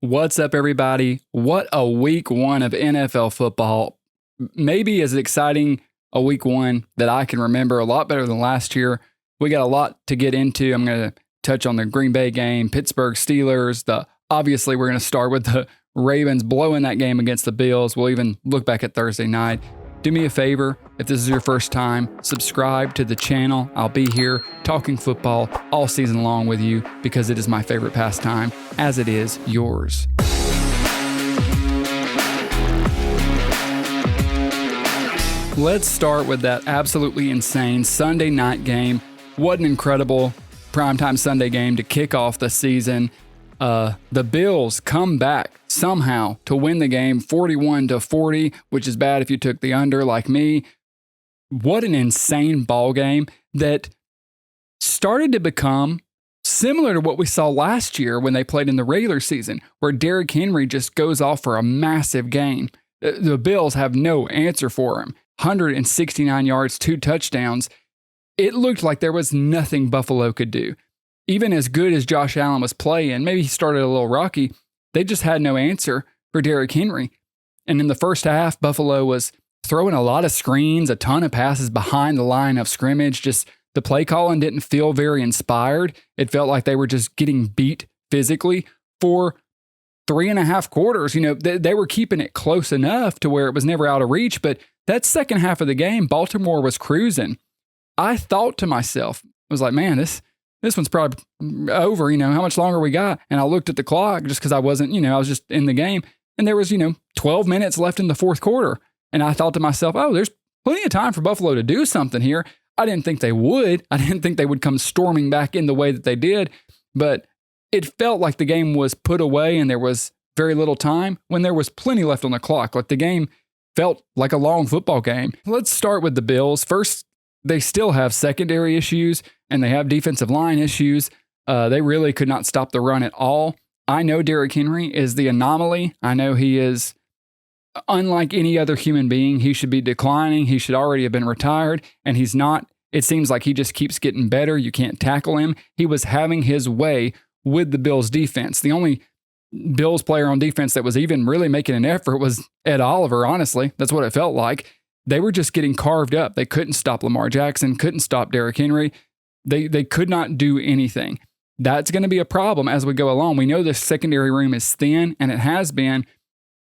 What's up, everybody? What a week one of NFL football. Maybe as exciting a week one that I can remember, a lot better than last year. We got a lot to get into. I'm going to touch on the Green Bay game, Pittsburgh Steelers. Obviously, we're going to start with the Ravens blowing that game against the Bills. We'll even look back at Thursday night. Do me a favor, if this is your first time, subscribe to the channel. I'll be here talking football all season long with you because it is my favorite pastime, as it is yours. Let's start with that absolutely insane Sunday night game. What an incredible primetime Sunday game to kick off the season. The Bills come back somehow to win the game 41-40, which is bad if you took the under like me. What an insane ball game that started to become similar to what we saw last year when they played in the regular season, where Derrick Henry just goes off for a massive game. The Bills have no answer for him. 169 yards, 2 touchdowns. It looked like there was nothing Buffalo could do. Even as good as Josh Allen was playing, maybe he started a little rocky, they just had no answer for Derrick Henry. And in the first half, Buffalo was throwing a lot of screens, a ton of passes behind the line of scrimmage. Just the play calling didn't feel very inspired. It felt like they were just getting beat physically for 3.5 quarters. You know, they were keeping it close enough to where it was never out of reach. But that second half of the game, Baltimore was cruising. I thought to myself, I was like, man, this one's probably over, how much longer we got? And I looked at the clock just because I wasn't, I was just in the game. And there was, 12 minutes left in the fourth quarter. And I thought to myself, oh, there's plenty of time for Buffalo to do something here. I didn't think they would. I didn't think they would come storming back in the way that they did. But it felt like the game was put away and there was very little time when there was plenty left on the clock. Like the game felt like a long football game. Let's start with the Bills. First, they still have secondary issues and they have defensive line issues. They really could not stop the run at all. I know Derrick Henry is the anomaly. I know he is unlike any other human being. He should be declining. He should already have been retired, and he's not. It seems like he just keeps getting better. You can't tackle him. He was having his way with the Bills defense. The only Bills player on defense that was even really making an effort was Ed Oliver, honestly. That's what it felt like. They were just getting carved up. They couldn't stop Lamar Jackson, couldn't stop Derrick Henry. They could not do anything. That's going to be a problem as we go along. We know the secondary room is thin, and it has been.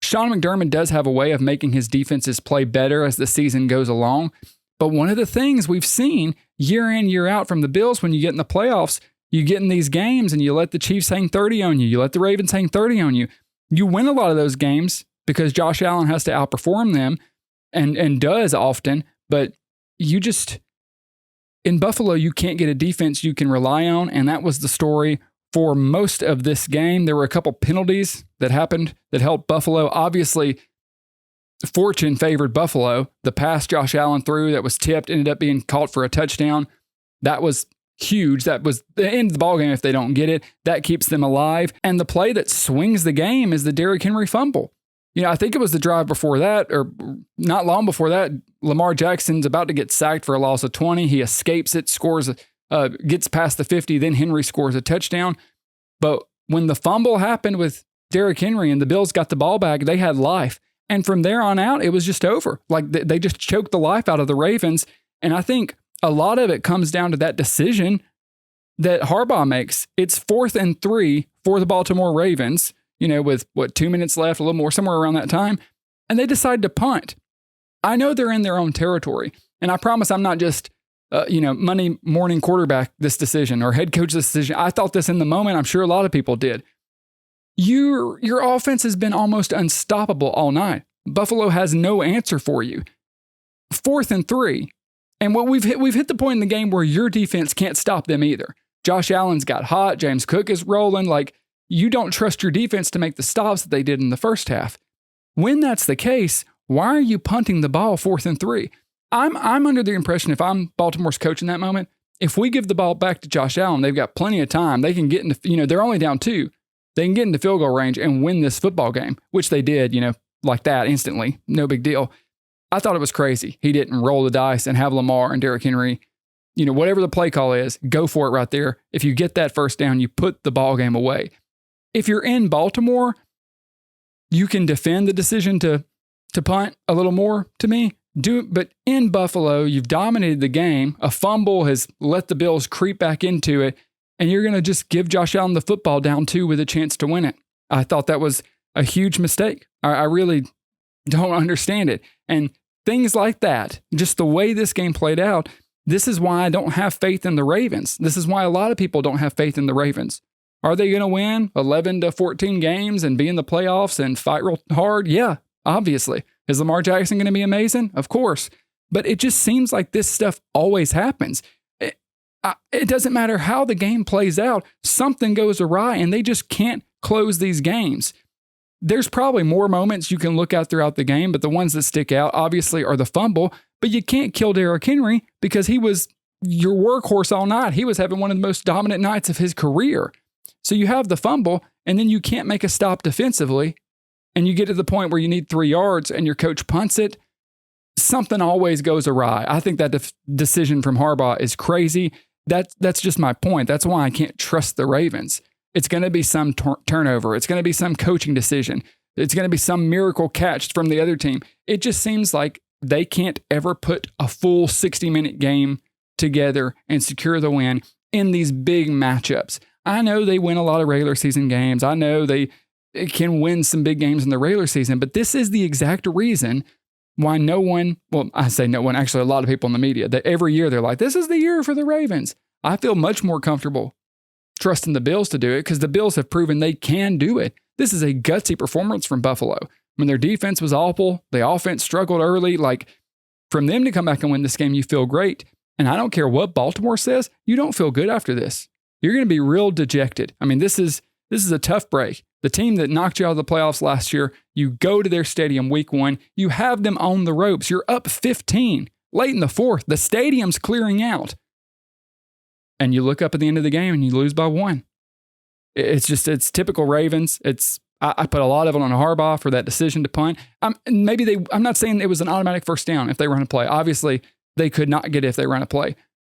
Sean McDermott does have a way of making his defenses play better as the season goes along. But one of the things we've seen year in, year out from the Bills, when you get in the playoffs, you get in these games and you let the Chiefs hang 30 on you. You let the Ravens hang 30 on you. You win a lot of those games because Josh Allen has to outperform them and does often. But in Buffalo, you can't get a defense you can rely on. And that was the story for most of this game. There were a couple penalties that happened that helped Buffalo. Obviously, fortune favored Buffalo. The pass Josh Allen threw that was tipped ended up being caught for a touchdown. That was huge. That was the end of the ballgame if they don't get it. That keeps them alive. And the play that swings the game is the Derrick Henry fumble. I think it was the drive before that, or not long before that. Lamar Jackson's about to get sacked for a loss of 20. He escapes it, gets past the 50, then Henry scores a touchdown. But when the fumble happened with Derrick Henry and the Bills got the ball back, they had life. And from there on out, it was just over. Like they just choked the life out of the Ravens. And I think a lot of it comes down to that decision that Harbaugh makes. It's 4th and 3 for the Baltimore Ravens, with 2 minutes left, a little more, somewhere around that time. And they decide to punt. I know they're in their own territory. And I promise I'm not just, Monday morning quarterback this decision or head coach this decision. I thought this in the moment. I'm sure a lot of people did. Your offense has been almost unstoppable all night. Buffalo has no answer for you. 4th and 3. And what we've hit the point in the game where your defense can't stop them either. Josh Allen's got hot. James Cook is rolling. Like, you don't trust your defense to make the stops that they did in the first half. When that's the case, why are you punting the ball 4th and 3? I'm under the impression, if I'm Baltimore's coach in that moment, if we give the ball back to Josh Allen, they've got plenty of time. They can get into, they're only down 2. They can get into field goal range and win this football game, which they did, like that instantly. No big deal. I thought it was crazy. He didn't roll the dice and have Lamar and Derrick Henry, whatever the play call is, go for it right there. If you get that first down, you put the ball game away. If you're in Baltimore, you can defend the decision to punt a little more to me. But in Buffalo, you've dominated the game. A fumble has let the Bills creep back into it, and you're going to just give Josh Allen the football down 2 with a chance to win it. I thought that was a huge mistake. I really don't understand it. And things like that, just the way this game played out, this is why I don't have faith in the Ravens. This is why a lot of people don't have faith in the Ravens. Are they going to win 11 to 14 games and be in the playoffs and fight real hard? Yeah, obviously. Is Lamar Jackson going to be amazing? Of course. But it just seems like this stuff always happens. It doesn't matter how the game plays out. Something goes awry and they just can't close these games. There's probably more moments you can look at throughout the game, but the ones that stick out obviously are the fumble. But you can't kill Derrick Henry because he was your workhorse all night. He was having one of the most dominant nights of his career. So you have the fumble, and then you can't make a stop defensively, and you get to the point where you need 3 yards and your coach punts it. Something always goes awry. I think that decision from Harbaugh is crazy. That's just my point. That's why I can't trust the Ravens. It's going to be some turnover. It's going to be some coaching decision. It's going to be some miracle catch from the other team. It just seems like they can't ever put a full 60-minute game together and secure the win in these big matchups. I know they win a lot of regular season games. I know they can win some big games in the regular season, but this is the exact reason why no one, well, I say no one, actually a lot of people in the media, that every year they're like, this is the year for the Ravens. I feel much more comfortable trusting the Bills to do it because the Bills have proven they can do it. This is a gutsy performance from Buffalo. When their defense was awful, the offense struggled early. Like, from them to come back and win this game, you feel great. And I don't care what Baltimore says, you don't feel good after this. You're going to be real dejected. I mean, this is a tough break. The team that knocked you out of the playoffs last year, you go to their stadium week 1, you have them on the ropes. You're up 15 late in the 4th. The stadium's clearing out. And you look up at the end of the game and you lose by 1. It's typical Ravens. I put a lot of it on Harbaugh for that decision to punt. I'm not saying it was an automatic first down if they run a play. Obviously, they could not get it if they run a play.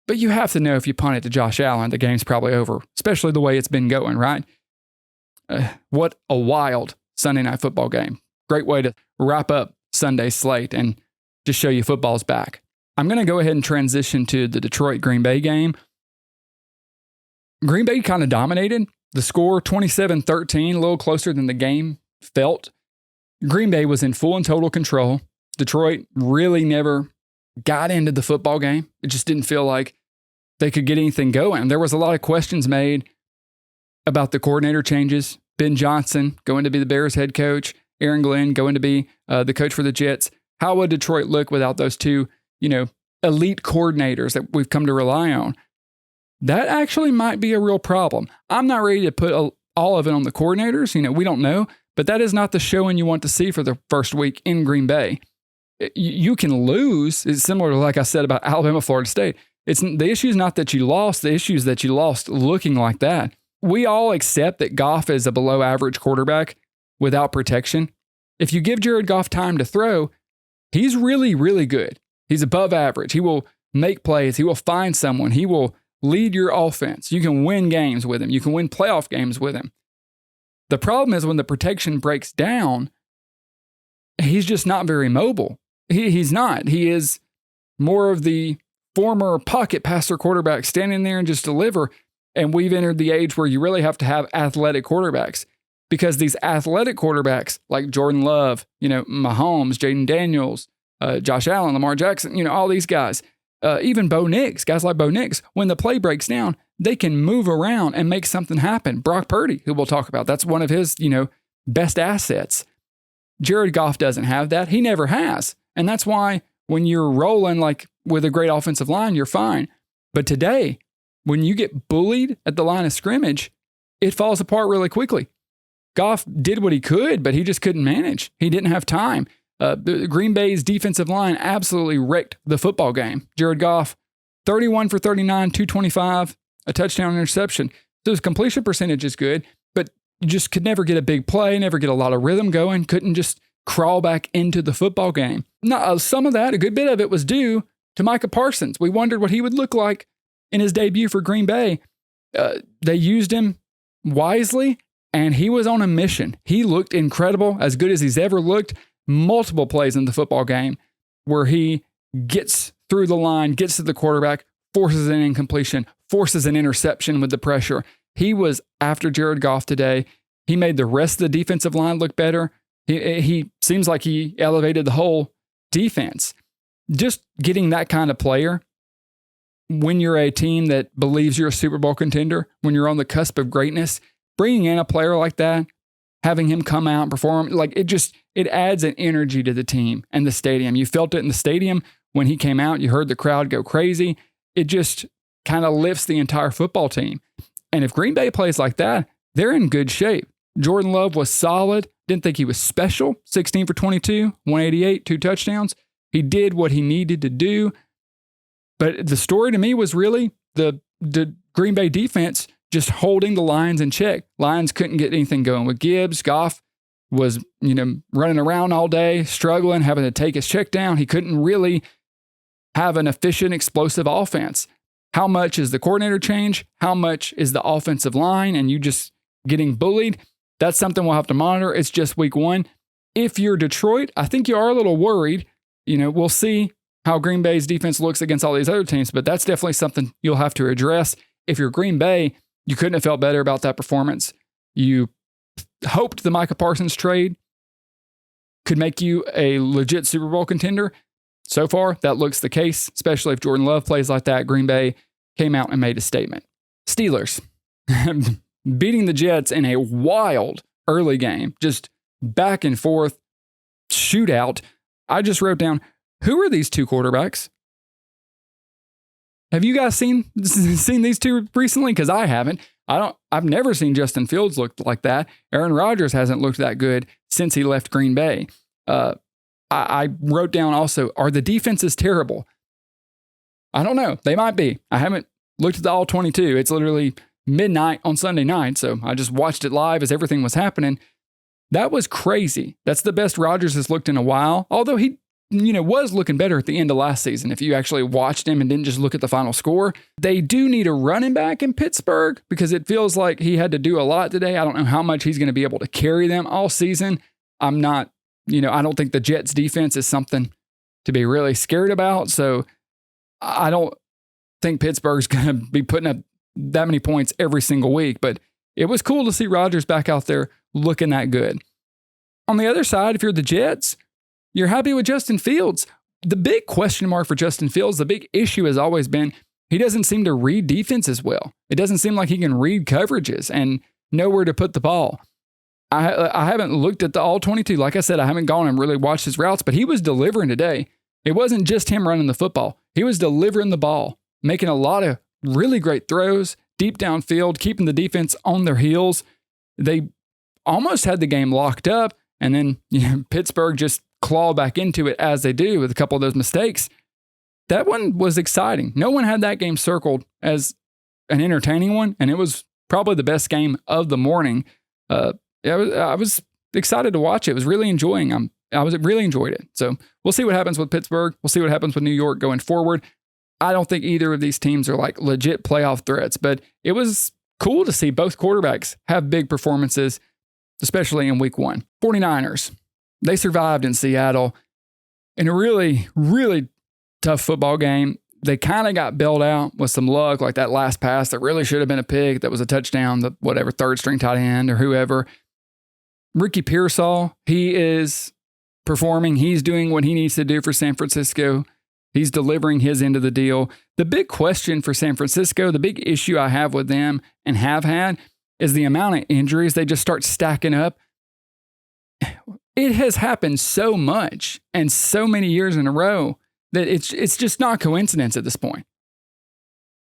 But you have to know if you punt it to Josh Allen, the game's probably over, especially the way it's been going, right? What a wild Sunday night football game. Great way to wrap up Sunday's slate and just show you football's back. I'm going to go ahead and transition to the Detroit-Green Bay game. Green Bay kind of dominated. The score, 27-13, a little closer than the game felt. Green Bay was in full and total control. Detroit really never got into the football game. It just didn't feel like they could get anything going. There was a lot of questions made about the coordinator changes. Ben Johnson going to be the Bears head coach. Aaron Glenn going to be the coach for the Jets. How would Detroit look without those two, elite coordinators that we've come to rely on? That actually might be a real problem. I'm not ready to put all of it on the coordinators. We don't know, but that is not the showing you want to see for the first week in Green Bay. You can lose. It's similar to, like I said, about Alabama, Florida State. The issue is not that you lost. The issue is that you lost looking like that. We all accept that Goff is a below average quarterback without protection. If you give Jared Goff time to throw, he's really, really good. He's above average. He will make plays. He will find someone. He will lead your offense. You can win games with him. You can win playoff games with him. The problem is when the protection breaks down, he's just not very mobile. He's not. He is more of the former pocket passer quarterback standing there and just deliver. And we've entered the age where you really have to have athletic quarterbacks because these athletic quarterbacks like Jordan Love, Mahomes, Jaden Daniels, Josh Allen, Lamar Jackson, all these guys, even Bo Nix, guys like Bo Nix, when the play breaks down, they can move around and make something happen. Brock Purdy, who we'll talk about, that's one of his, best assets. Jared Goff doesn't have that. He never has. And that's why when you're rolling like with a great offensive line, you're fine. But today, when you get bullied at the line of scrimmage, it falls apart really quickly. Goff did what he could, but he just couldn't manage. He didn't have time. Green Bay's defensive line absolutely wrecked the football game. Jared Goff, 31 for 39, 225, a touchdown interception. So his completion percentage is good, but you just could never get a big play, never get a lot of rhythm going, couldn't just crawl back into the football game. Now, some of that, a good bit of it was due to Micah Parsons. We wondered what he would look like in his debut for Green Bay. They used him wisely, And he was on a mission. He looked incredible, as good as he's ever looked. Multiple plays in the football game where he gets through the line, gets to the quarterback, forces an incompletion, forces an interception with the pressure. He was after Jared Goff today. He made the rest of the defensive line look better. He seems like he elevated the whole defense. Just getting that kind of player when you're a team that believes you're a Super Bowl contender, when you're on the cusp of greatness, bringing in a player like that, having him come out and perform, like it adds an energy to the team and the stadium. You felt it in the stadium when he came out. You heard the crowd go crazy. It just kind of lifts the entire football team. And if Green Bay plays like that, they're in good shape. Jordan Love was solid. Didn't think he was special. 16 for 22, 188, 2 touchdowns. He did what he needed to do. But the story to me was really the Green Bay defense just holding the Lions in check. Lions couldn't get anything going with Gibbs. Goff was, running around all day, struggling, having to take his check down. He couldn't really have an efficient, explosive offense. How much is the coordinator change? How much is the offensive line and you just getting bullied? That's something we'll have to monitor. It's just week 1. If you're Detroit, I think you are a little worried. We'll see how Green Bay's defense looks against all these other teams, but that's definitely something you'll have to address. If you're Green Bay, you couldn't have felt better about that performance. You hoped the Micah Parsons trade could make you a legit Super Bowl contender. So far, that looks the case, especially if Jordan Love plays like that. Green Bay came out and made a statement. Steelers beating the Jets in a wild early game, just back and forth shootout. I just wrote down, who are these two quarterbacks? Have you guys seen these two recently? Because I haven't. I've never seen Justin Fields look like that. Aaron Rodgers hasn't looked that good since he left Green Bay. I wrote down also, are the defenses terrible? I don't know. They might be. I haven't looked at the all 22. It's literally midnight on Sunday night, so I just watched it live as everything was happening. That was crazy. That's the best Rodgers has looked in a while, although he was looking better at the end of last season if you actually watched him and didn't just look at the final score. They do need a running back in Pittsburgh because it feels like he had to do a lot today. I don't know how much he's going to be able to carry them all season. I'm not, I don't think the Jets defense is something to be really scared about. So I don't think Pittsburgh's going to be putting up that many points every single week, but it was cool to see Rodgers back out there looking that good. On the other side, if you're the Jets, you're happy with Justin Fields. The big question mark for Justin Fields, the big issue has always been he doesn't seem to read defenses well. It doesn't seem like he can read coverages and know where to put the ball. I haven't looked at the all 22. Like I said, I haven't gone and really watched his routes, but he was delivering today. It wasn't just him running the football. He was delivering the ball, making a lot of really great throws, deep downfield, keeping the defense on their heels. They almost had the game locked up, and then Pittsburgh just claw back into it as they do with a couple of those mistakes. That one was exciting. No one had that game circled as an entertaining one, and it was probably the best game of the morning. I was excited to watch it. I was really enjoying. I really enjoyed it. So we'll see what happens with Pittsburgh. We'll see what happens with New York going forward. I don't think either of these teams are like legit playoff threats, but it was cool to see both quarterbacks have big performances, especially in week 1. 49ers. They survived in Seattle in a really, really tough football game. They kind of got bailed out with some luck, like that last pass that really should have been a pick. That was a touchdown, the third string tight end or whoever. Ricky Pearsall, he is performing. He's doing what he needs to do for San Francisco. He's delivering his end of the deal. The big question for San Francisco, the big issue I have with them and have had is the amount of injuries. They just start stacking up. It has happened so much and so many years in a row that it's just not coincidence at this point.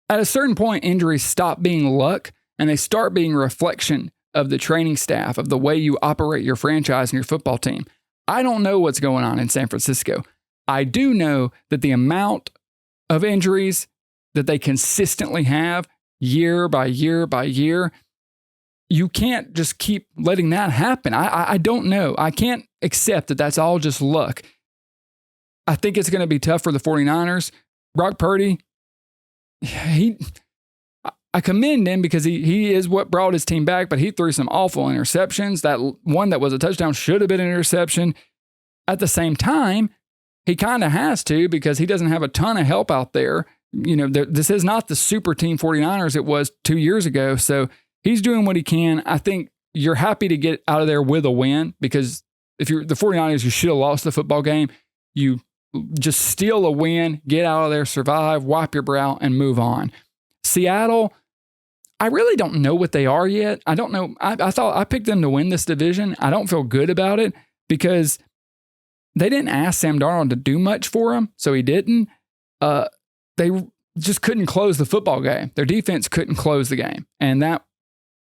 At a certain point, injuries stop being luck and they start being a reflection of the training staff, of the way you operate your franchise and your football team. I don't know what's going on in San Francisco. I do know that the amount of injuries that they consistently have year by year by year, you can't just keep letting that happen. I don't know. I can't accept that that's all just luck. I think it's going to be tough for the 49ers. Brock Purdy, I I commend him because he is what brought his team back, but he threw some awful interceptions. That one that was a touchdown should have been an interception. At the same time, he kind of has to because he doesn't have a ton of help out there. This is not the super team 49ers it was 2 years ago. So he's doing what he can. I think you're happy to get out of there with a win because if you're the 49ers, you should have lost the football game. You just steal a win, get out of there, survive, wipe your brow, and move on. Seattle, I really don't know what they are yet. I don't know. I thought I picked them to win this division. I don't feel good about it because they didn't ask Sam Darnold to do much for him, so he didn't. They just couldn't close the football game. Their defense couldn't close the game, and that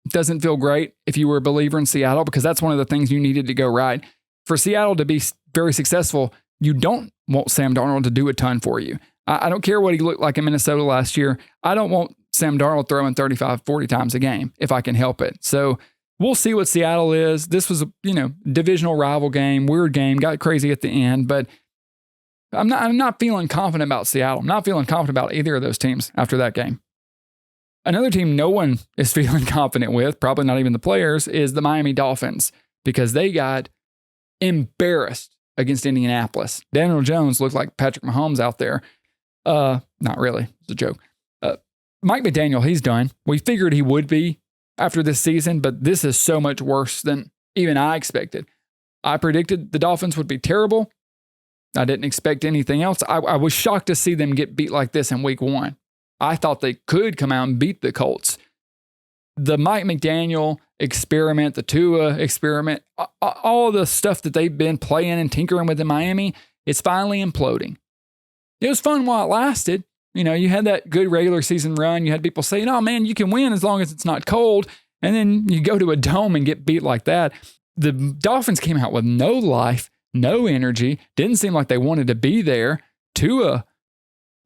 doesn't feel great if you were a believer in Seattle because that's one of the things you needed to go right. For Seattle to be very successful, you don't want Sam Darnold to do a ton for you. I don't care what he looked like in Minnesota last year. I don't want Sam Darnold throwing 35, 40 times a game if I can help it. So we'll see what Seattle is. This was a divisional rival game, weird game, got crazy at the end, but I'm not feeling confident about Seattle. I'm not feeling confident about either of those teams after that game. Another team no one is feeling confident with, probably not even the players, is the Miami Dolphins because they got embarrassed against Indianapolis. Daniel Jones looked like Patrick Mahomes out there. Not really. It's a joke. Mike McDaniel, he's done. We figured he would be after this season, but this is so much worse than even I expected. I predicted the Dolphins would be terrible. I didn't expect anything else. I was shocked to see them get beat like this in week 1. I thought they could come out and beat the Colts. The Mike McDaniel experiment, the Tua experiment, all the stuff that they've been playing and tinkering with in Miami, it's finally imploding. It was fun while it lasted. You had that good regular season run. You had people saying, oh man, you can win as long as it's not cold. And then you go to a dome and get beat like that. The Dolphins came out with no life, no energy, didn't seem like they wanted to be there. Tua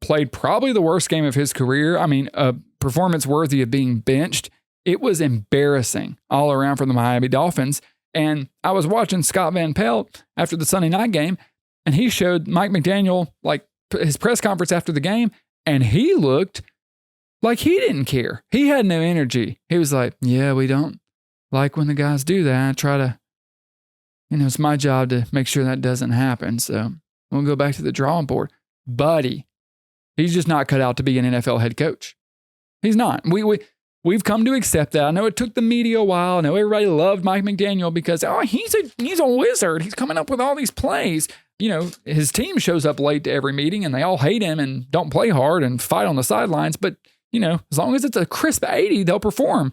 played probably the worst game of his career. I mean, a performance worthy of being benched. It was embarrassing all around for the Miami Dolphins. And I was watching Scott Van Pelt after the Sunday night game, and he showed Mike McDaniel like his press conference after the game, and he looked like he didn't care. He had no energy. He was like, yeah, we don't like when the guys do that. I try to, it's my job to make sure that doesn't happen. So we'll go back to the drawing board. Buddy, he's just not cut out to be an NFL head coach. He's not. We've come to accept that. I know it took the media a while. I know everybody loved Mike McDaniel because, he's a wizard. He's coming up with all these plays. His team shows up late to every meeting and they all hate him and don't play hard and fight on the sidelines. But, as long as it's a crisp 80, they'll perform.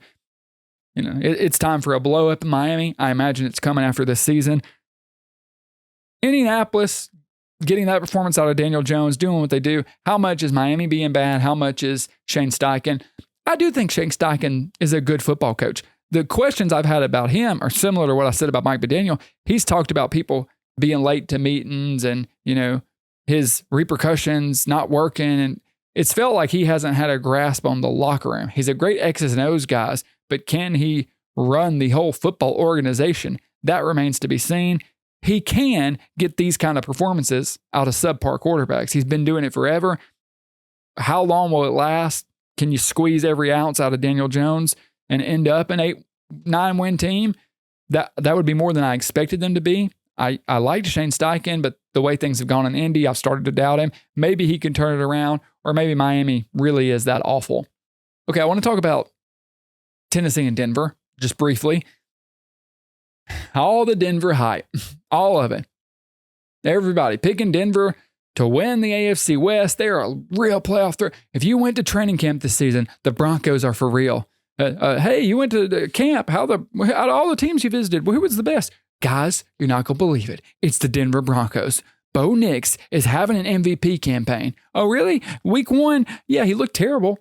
It's time for a blow up in Miami. I imagine it's coming after this season. Indianapolis, getting that performance out of Daniel Jones, doing what they do. How much is Miami being bad? How much is Shane Steichen? I do think Shane Steichen is a good football coach. The questions I've had about him are similar to what I said about Mike McDaniel. He's talked about people being late to meetings and, his repercussions not working. And it's felt like he hasn't had a grasp on the locker room. He's a great X's and O's guy, but can he run the whole football organization? That remains to be seen. He can get these kind of performances out of subpar quarterbacks. He's been doing it forever. How long will it last? Can you squeeze every ounce out of Daniel Jones and end up an 8-9 win team? That would be more than I expected them to be. I liked Shane Steichen, but the way things have gone in Indy, I've started to doubt him. Maybe he can turn it around, or maybe Miami really is that awful. Okay, I want to talk about Tennessee and Denver just briefly. All the Denver hype, all of it. Everybody picking Denver to win the AFC West. They're a real playoff threat. If you went to training camp this season, the Broncos are for real. Hey, you went to the camp. Out of all the teams you visited, who was the best? Guys, you're not going to believe it. It's the Denver Broncos. Bo Nix is having an MVP campaign. Oh, really? Week 1? Yeah, he looked terrible.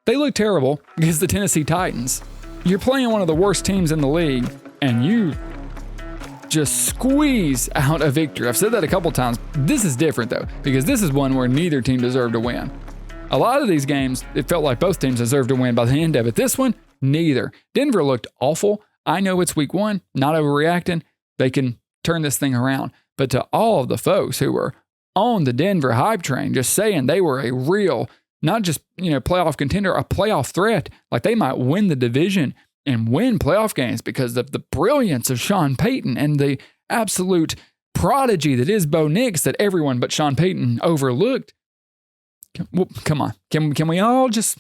They looked terrible against the Tennessee Titans. You're playing one of the worst teams in the league, and you just squeeze out a victory. I've said that a couple times. This is different, though, because this is one where neither team deserved to win. A lot of these games, it felt like both teams deserved to win by the end of it. This one, neither. Denver looked awful. I know it's week 1, not overreacting. They can turn this thing around. But to all of the folks who were on the Denver hype train, just saying they were a real not just, playoff contender, a playoff threat. Like they might win the division and win playoff games because of the brilliance of Sean Payton and the absolute prodigy that is Bo Nix that everyone but Sean Payton overlooked. Well, come on. Can we all just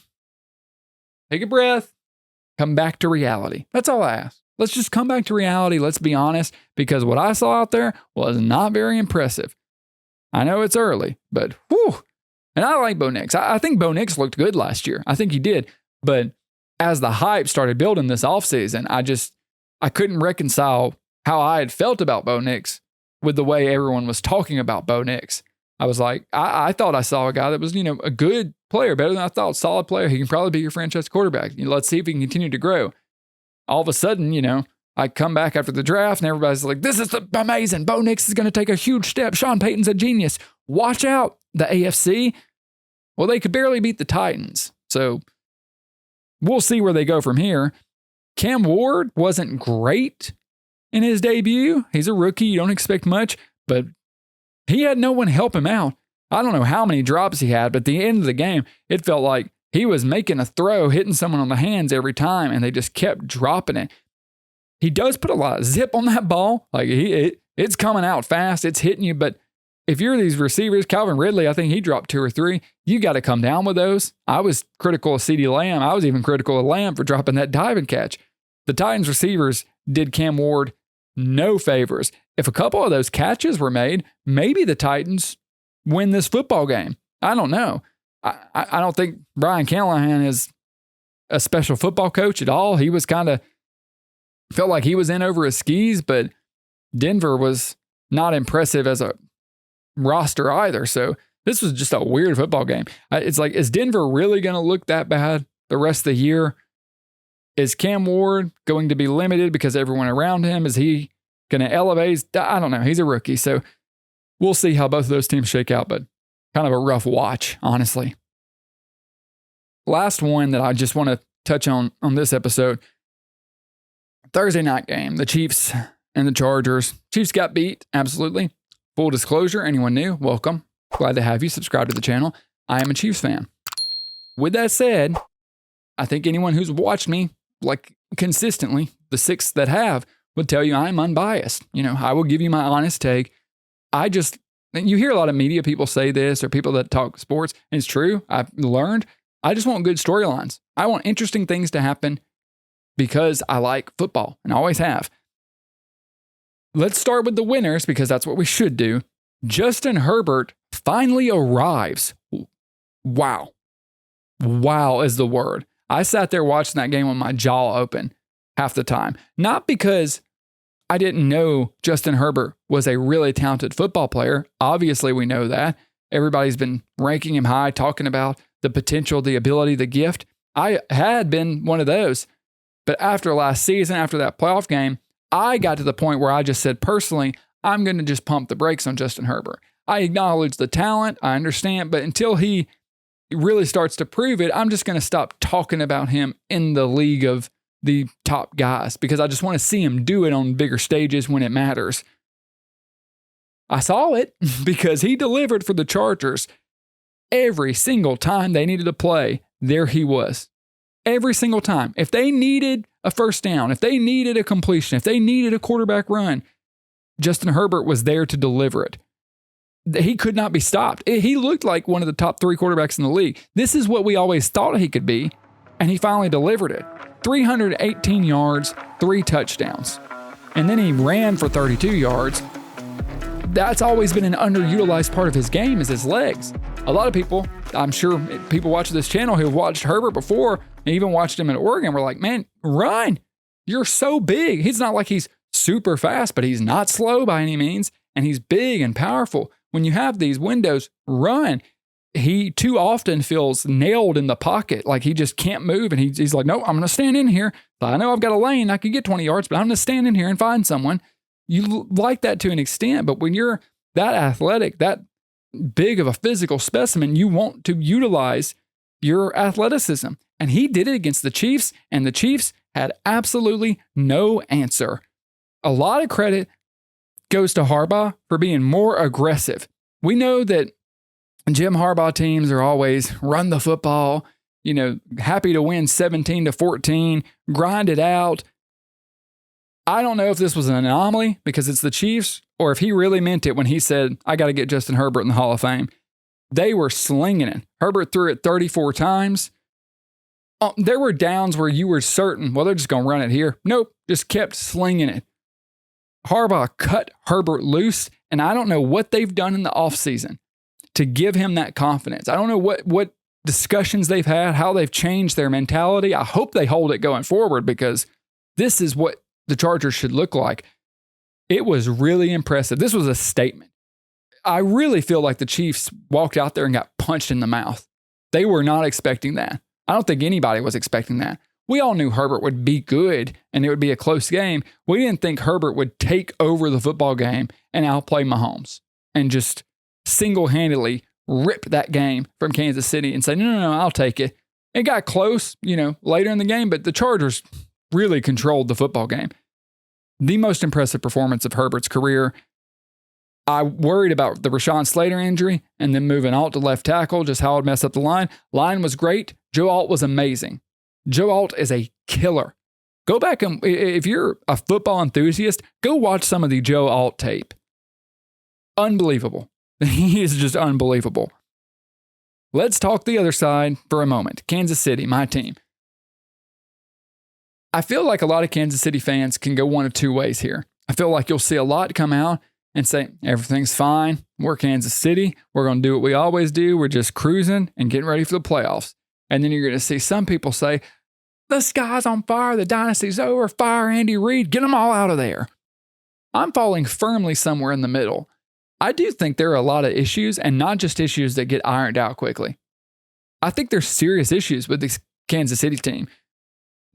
take a breath, come back to reality? That's all I ask. Let's just come back to reality. Let's be honest, because what I saw out there was not very impressive. I know it's early, but whew. And I like Bo Nix. I think Bo Nix looked good last year. I think he did. But as the hype started building this offseason, I couldn't reconcile how I had felt about Bo Nix with the way everyone was talking about Bo Nix. I was like, I thought I saw a guy that was, a good player, better than I thought, solid player. He can probably be your franchise quarterback. Let's see if he can continue to grow. All of a sudden, I come back after the draft and everybody's like, this is amazing. Bo Nix is going to take a huge step. Sean Payton's a genius. Watch out. The AFC, well, they could barely beat the Titans. So we'll see where they go from here. Cam Ward wasn't great in his debut. He's a rookie. You don't expect much, but he had no one help him out. I don't know how many drops he had, but at the end of the game, it felt like he was making a throw, hitting someone on the hands every time, and they just kept dropping it. He does put a lot of zip on that ball. Like it's coming out fast. It's hitting you, but if you're these receivers, Calvin Ridley, I think he dropped 2 or 3. You got to come down with those. I was critical of CeeDee Lamb. I was even critical of Lamb for dropping that diving catch. The Titans receivers did Cam Ward no favors. If a couple of those catches were made, maybe the Titans win this football game. I don't know. I don't think Brian Callahan is a special football coach at all. He was felt like he was in over his skis, but Denver was not impressive as a roster either. So this was just a weird football game. It's like, is Denver really going to look that bad the rest of the year? Is Cam Ward going to be limited because everyone around him? Is he going to elevate? I don't know. He's a rookie. So we'll see how both of those teams shake out, but kind of a rough watch, honestly. Last one that I just want to touch on this episode. Thursday night game, the Chiefs and the Chargers. Chiefs got beat, absolutely. Full disclosure, anyone new, welcome. Glad to have you subscribe to the channel. I am a Chiefs fan. With that said, I think anyone who's watched me like consistently, the 6 that have, would tell you I'm unbiased. I will give you my honest take. You hear a lot of media people say this or people that talk sports, and it's true. I've learned I just want good storylines. I want interesting things to happen because I like football and I always have. Let's start with the winners because that's what we should do. Justin Herbert finally arrives. Wow. Wow is the word. I sat there watching that game with my jaw open half the time. Not because I didn't know Justin Herbert was a really talented football player. Obviously, we know that. Everybody's been ranking him high, talking about the potential, the ability, the gift. I had been one of those. But after last season, after that playoff game, I got to the point where I just said, personally, I'm going to just pump the brakes on Justin Herbert. I acknowledge the talent, I understand, but until he really starts to prove it, I'm just going to stop talking about him in the league of the top guys because I just want to see him do it on bigger stages when it matters. I saw it because he delivered for the Chargers every single time they needed to play. There he was. Every single time. If they needed a first down, if they needed a completion, if they needed a quarterback run, Justin Herbert was there to deliver it. He could not be stopped. He looked like one of the top 3 quarterbacks in the league. This is what we always thought he could be, and he finally delivered it. 318 yards, 3 touchdowns. And then he ran for 32 yards. That's always been an underutilized part of his game is his legs. A lot of people, I'm sure people watching this channel who have watched Herbert before and even watched him in Oregon were like, man, run. You're so big. He's not like he's super fast, but he's not slow by any means. And he's big and powerful. When you have these windows, run. He too often feels nailed in the pocket, like he just can't move. And he's like, no, I'm going to stand in here. I know I've got a lane. I can get 20 yards, but I'm going to stand in here and find someone. You like that to an extent, but when you're that athletic, that big of a physical specimen, you want to utilize your athleticism. And he did it against the Chiefs, and the Chiefs had absolutely no answer. A lot of credit goes to Harbaugh for being more aggressive. We know that Jim Harbaugh teams are always run the football, happy to win 17-14, grind it out. I don't know if this was an anomaly because it's the Chiefs or if he really meant it when he said, I got to get Justin Herbert in the Hall of Fame. They were slinging it. Herbert threw it 34 times. There were downs where you were certain, well, they're just going to run it here. Nope, just kept slinging it. Harbaugh cut Herbert loose, and I don't know what they've done in the offseason to give him that confidence. I don't know what discussions they've had, how they've changed their mentality. I hope they hold it going forward because this is what the Chargers should look like. It was really impressive. This was a statement. I really feel like the Chiefs walked out there and got punched in the mouth. They were not expecting that. I don't think anybody was expecting that. We all knew Herbert would be good and it would be a close game. We didn't think Herbert would take over the football game and outplay Mahomes and just single-handedly rip that game from Kansas City and say, no, I'll take it. It got close, later in the game, but the Chargers really controlled the football game. The most impressive performance of Herbert's career. I worried about the Rashawn Slater injury and then moving Alt to left tackle, just how it messed up the line. Line was great. Joe Alt was amazing. Joe Alt is a killer. Go back and, if you're a football enthusiast, go watch some of the Joe Alt tape. Unbelievable. He is just unbelievable. Let's talk the other side for a moment. Kansas City, my team. I feel like a lot of Kansas City fans can go one of two ways here. I feel like you'll see a lot come out and say, everything's fine. We're Kansas City. We're going to do what we always do. We're just cruising and getting ready for the playoffs. And then you're going to see some people say, the sky's on fire. The dynasty's over. Fire Andy Reid. Get them all out of there. I'm falling firmly somewhere in the middle. I do think there are a lot of issues and not just issues that get ironed out quickly. I think there's serious issues with this Kansas City team,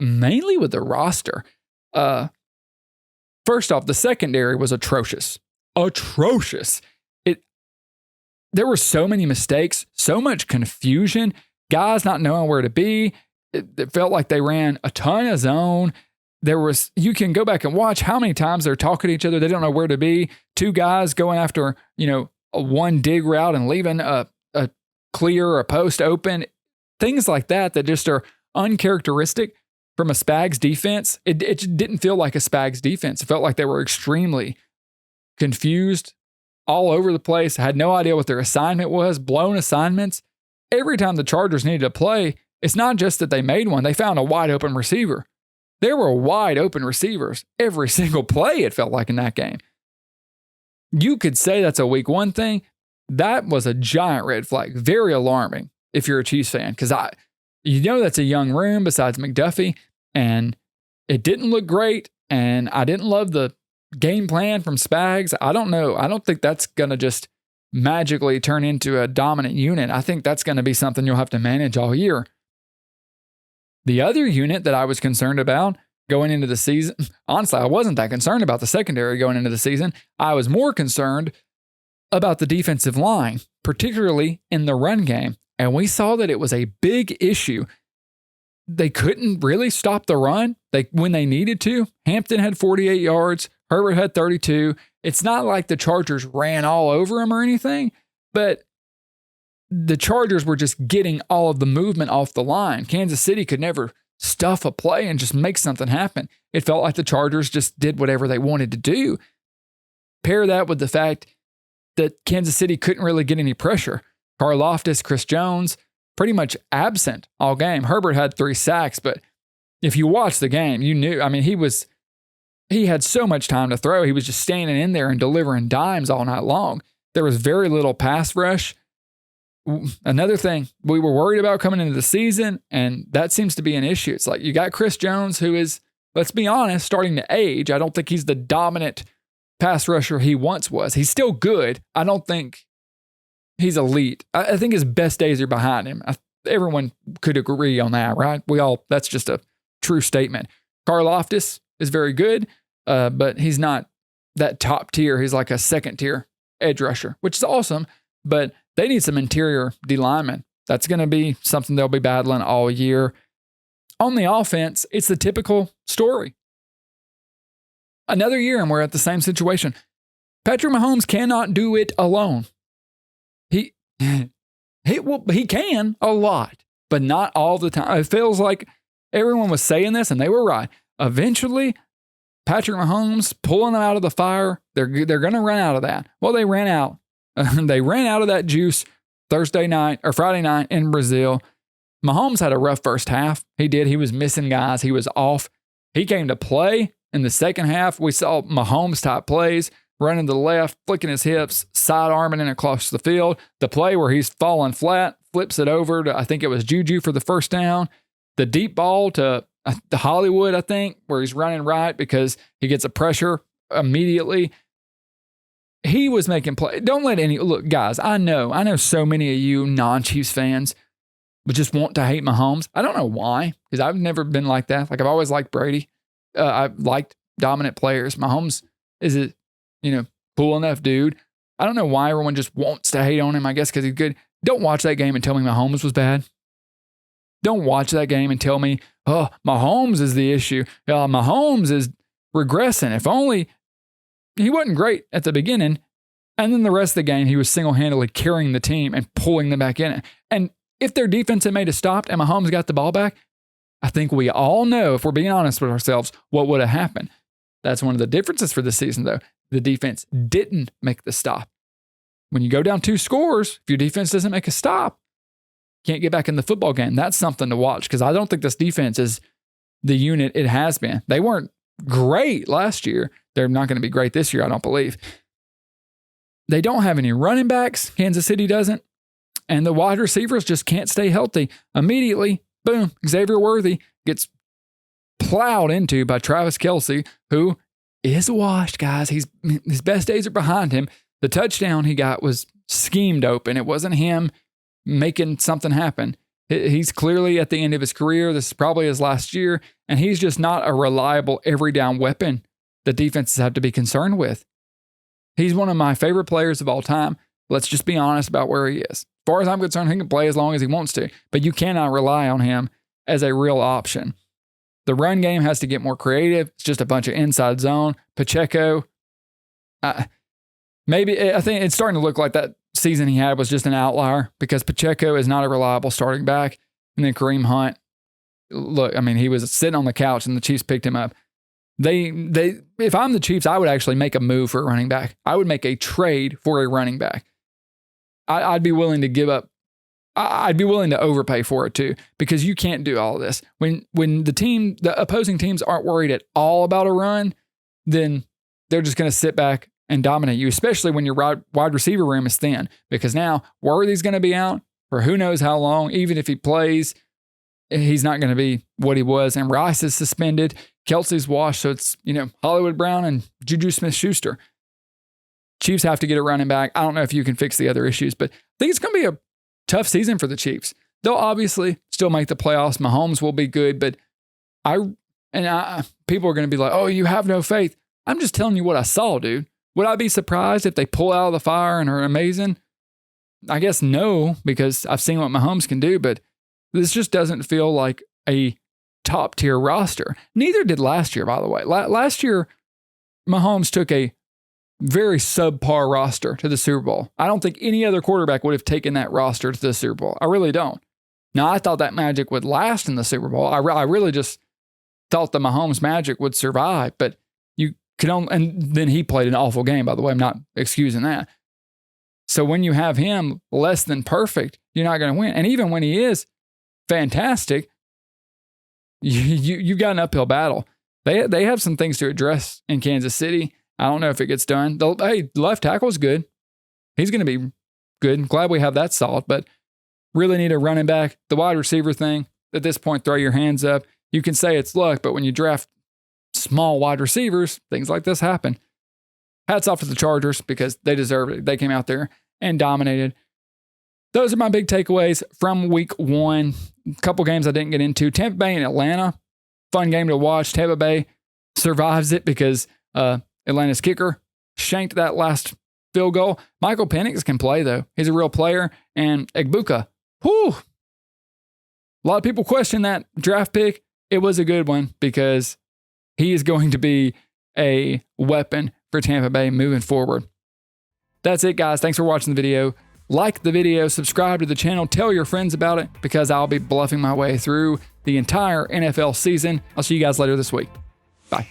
mainly with the roster. First off, the secondary was atrocious. Atrocious. There were so many mistakes, so much confusion, guys not knowing where to be. It felt like they ran a ton of zone. You can go back and watch how many times they're talking to each other. They don't know where to be. Two guys going after, a one dig route and leaving a clear or a post open. Things like that just are uncharacteristic from a Spags defense. It didn't feel like a Spags defense. It felt like they were extremely confused, all over the place, had no idea what their assignment was, blown assignments. Every time the Chargers needed to play, it's not just that they made one, they found a wide open receiver. There were wide open receivers every single play, it felt like, in that game. You could say that's a week one thing. That was a giant red flag. Very alarming if you're a Chiefs fan, because that's a young room besides McDuffie, and it didn't look great, and I didn't love the game plan from Spags. I don't know. I don't think that's going to just magically turn into a dominant unit. I think that's going to be something you'll have to manage all year. The other unit that I was concerned about going into the season, honestly, I wasn't that concerned about the secondary going into the season. I was more concerned about the defensive line, particularly in the run game. And we saw that it was a big issue. They couldn't really stop the run when they needed to. Hampton had 48 yards. Herbert had 32. It's not like the Chargers ran all over him or anything, but the Chargers were just getting all of the movement off the line. Kansas City could never stuff a play and just make something happen. It felt like the Chargers just did whatever they wanted to do. Pair that with the fact that Kansas City couldn't really get any pressure. Karlaftis, Chris Jones, pretty much absent all game. Herbert had 3 sacks, but if you watched the game, you knew, he had so much time to throw. He was just standing in there and delivering dimes all night long. There was very little pass rush. Another thing we were worried about coming into the season, and that seems to be an issue. It's like you got Chris Jones, who is, let's be honest, starting to age. I don't think he's the dominant pass rusher he once was. He's still good. I don't think he's elite. I think his best days are behind him. Everyone could agree on that, right? That's just a true statement. Karlaftis is very good, but he's not that top tier. He's like a second tier edge rusher, which is awesome, but they need some interior D linemen. That's going to be something they'll be battling all year. On the offense, it's the typical story. Another year, and we're at the same situation. Patrick Mahomes cannot do it alone. He can a lot, but not all the time. It feels like everyone was saying this, and they were right. Eventually, Patrick Mahomes pulling them out of the fire. They're going to run out of that. Well, they ran out. They ran out of that juice Friday night in Brazil. Mahomes had a rough first half. He did. He was missing guys. He was off. He came to play in the second half. We saw Mahomes type plays, running to the left, flicking his hips, side arming it across the field. The play where he's falling flat, flips it over to, I think it was Juju for the first down. The deep ball to the Hollywood, I think, where he's running right because he gets a pressure immediately. He was making play. Don't let look, guys, I know so many of you non-Chiefs fans would just want to hate Mahomes. I don't know why, because I've never been like that. Like, I've always liked Brady. I've liked dominant players. Mahomes is a, cool enough dude. I don't know why everyone just wants to hate on him. I guess because he's good. Don't watch that game and tell me Mahomes was bad. Don't watch that game and tell me, oh, Mahomes is the issue. Mahomes is regressing. If only he wasn't great at the beginning. And then the rest of the game, he was single-handedly carrying the team and pulling them back in it. And if their defense had made it stopped and Mahomes got the ball back, I think we all know, if we're being honest with ourselves, what would have happened. That's one of the differences for this season, though. The defense didn't make the stop. When you go down 2 scores, if your defense doesn't make a stop, can't get back in the football game. That's something to watch, because I don't think this defense is the unit it has been. They weren't great last year. They're not going to be great this year, I don't believe. They don't have any running backs. Kansas City doesn't. And the wide receivers just can't stay healthy. Immediately, boom, Xavier Worthy gets plowed into by Travis Kelce, who is washed, guys. His best days are behind him. The touchdown he got was schemed open. It wasn't him making something happen. He's clearly at the end of his career. This is probably his last year, and he's just not a reliable every down weapon that defenses have to be concerned with. He's one of my favorite players of all time. Let's just be honest about where he is. As far as I'm concerned, he can play as long as he wants to, but you cannot rely on him as a real option. The run game has to get more creative. It's just a bunch of inside zone. Pacheco, I think it's starting to look like that season he had was just an outlier, because Pacheco is not a reliable starting back. And then Kareem Hunt, look, I mean, he was sitting on the couch and the Chiefs picked him up. If I'm the Chiefs, I would actually make a move for a running back. I would make a trade for a running back. I'd be willing to give up. I'd be willing to overpay for it too, because you can't do all of this. When the opposing teams aren't worried at all about a run, then they're just going to sit back and dominate you, especially when your wide receiver room is thin, because now Worthy's going to be out for who knows how long. Even if he plays, he's not going to be what he was. And Rice is suspended. Kelsey's washed. So it's, Hollywood Brown and Juju Smith-Schuster. Chiefs have to get a running back. I don't know if you can fix the other issues, but I think it's going to be a tough season for the Chiefs. They'll obviously still make the playoffs. Mahomes will be good, but people are going to be like, oh, you have no faith. I'm just telling you what I saw, dude. Would I be surprised if they pull out of the fire and are amazing? I guess no, because I've seen what Mahomes can do, but this just doesn't feel like a top tier roster. Neither did last year, by the way. Last year, Mahomes took a very subpar roster to the Super Bowl. I don't think any other quarterback would have taken that roster to the Super Bowl. I really don't. Now, I thought that magic would last in the Super Bowl. I really just thought the Mahomes magic would survive, but you could only, and then he played an awful game, by the way. I'm not excusing that. So when you have him less than perfect, you're not going to win. And even when he is fantastic, you've got an uphill battle. They have some things to address in Kansas City. I don't know if it gets done. Hey, left tackle is good. He's going to be good. I'm glad we have that solid, but really need a running back. The wide receiver thing, at this point, throw your hands up. You can say it's luck, but when you draft small wide receivers, things like this happen. Hats off to the Chargers, because they deserve it. They came out there and dominated. Those are my big takeaways from week 1. A couple games I didn't get into. Tampa Bay and Atlanta. Fun game to watch. Tampa Bay survives it because Atlanta's kicker shanked that last field goal. Michael Penix can play, though. He's a real player. And Egbuka, whew. A lot of people question that draft pick. It was a good one, because he is going to be a weapon for Tampa Bay moving forward. That's it, guys. Thanks for watching the video. like the video, subscribe to the channel, tell your friends about it because I'll be bluffing my way through the entire NFL season. I'll see you guys later this week. Bye.